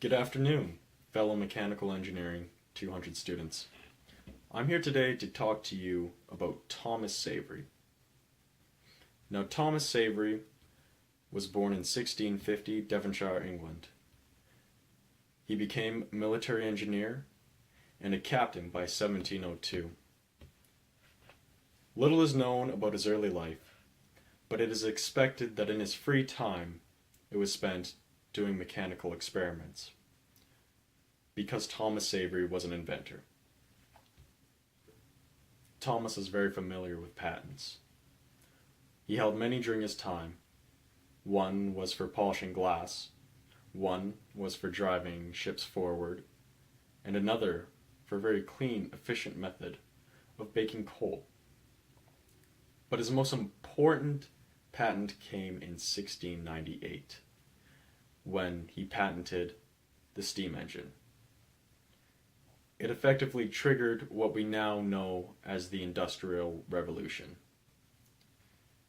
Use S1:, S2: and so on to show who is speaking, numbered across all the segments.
S1: Good afternoon, fellow Mechanical Engineering 200 students. I'm here today to talk to you about ThomasSavery. Now, ThomasSavery was born in 1650, Devonshire, England. He became a military engineer and a captain by 1702. Little is known about his early life, but it is expected that in his free time it was spent doing mechanical experiments, because ThomasSavery was an inventor. Thomas is very familiar with patents. He held many during his time. One was for polishing glass, one was for driving ships forward, and another for a very clean, efficient method of baking coal. But his most important patent came in 1698, when he patented the steam engine. It effectively triggered what we now know as the Industrial Revolution.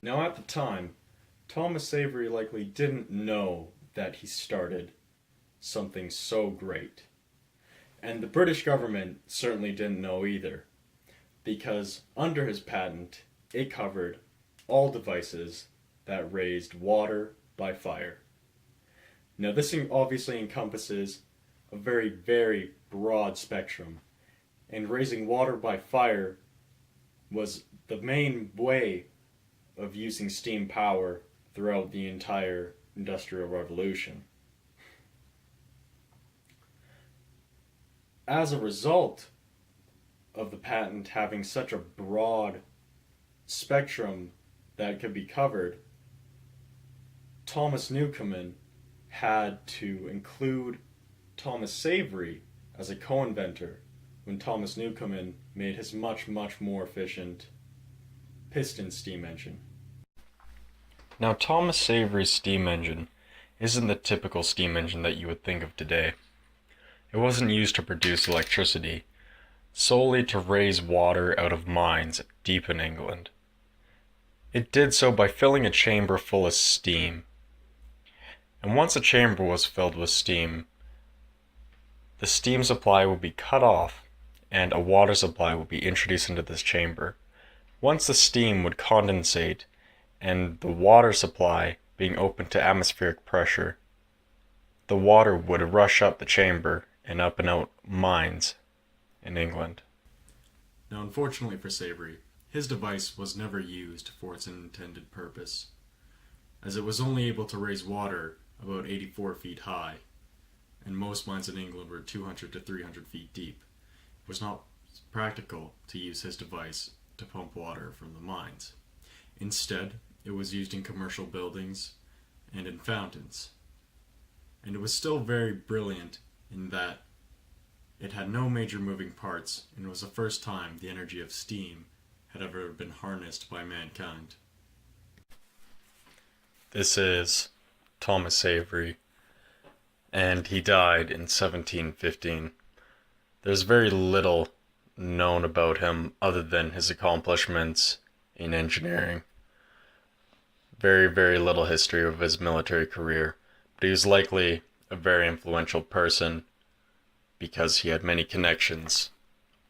S1: Now, at the time, ThomasSavery likely didn't know that he started something so great. And the British government certainly didn't know either, because under his patent, it covered all devices that raised water by fire. Now, this obviously encompasses a very, very broad spectrum, and raising water by fire was the main way of using steam power throughout the entire Industrial Revolution. As a result of the patent having such a broad spectrum that could be covered, Thomas Newcomen had to include ThomasSavery as a co-inventor when Thomas Newcomen made his much more efficient piston steam engine. Now, ThomasSavery's steam engine isn't the typical steam engine that you would think of today. It wasn't used to produce electricity, solely to raise water out of mines deep in England. It did so by filling a chamber full of steam. And once the chamber was filled with steam, the steam supply would be cut off and a water supply would be introduced into this chamber. Once the steam would condensate and the water supply being open to atmospheric pressure, the water would rush up the chamber and up and out mines in England. Now, unfortunately for Savery, his device was never used for its intended purpose, as it was only able to raise water about 84 feet high, and most mines in England were 200 to 300 feet deep. It was not practical to use his device to pump water from the mines. Instead, it was used in commercial buildings and in fountains. And it was still very brilliant in that it had no major moving parts, and it was the first time the energy of steam had ever been harnessed by mankind. This is ThomasSavery, and he died in 1715. There's very little known about him other than his accomplishments in engineering. Very little history of his military career, but he was likely a very influential person because he had many connections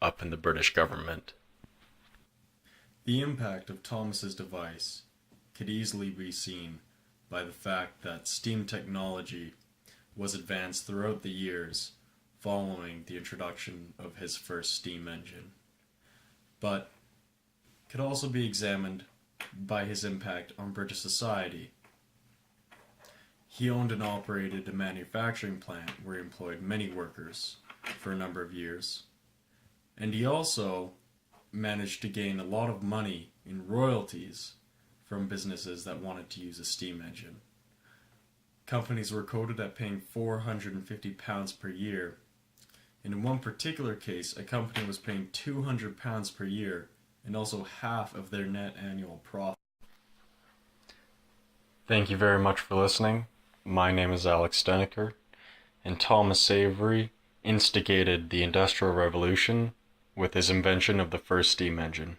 S1: up in the British government. The impact of Thomas's device could easily be seen by the fact that steam technology was advanced throughout the years following the introduction of his first steam engine, but could also be examined by his impact on British society. He owned and operated a manufacturing plant where he employed many workers for a number of years, and he also managed to gain a lot of money in royalties from businesses that wanted to use a steam engine. Companies were quoted at paying £450 per year, and in one particular case, a company was paying £200 per year and also half of their net annual profit. Thank you very much for listening. My name is Alex Steneker, and ThomasSavery instigated the Industrial Revolution with his invention of the first steam engine.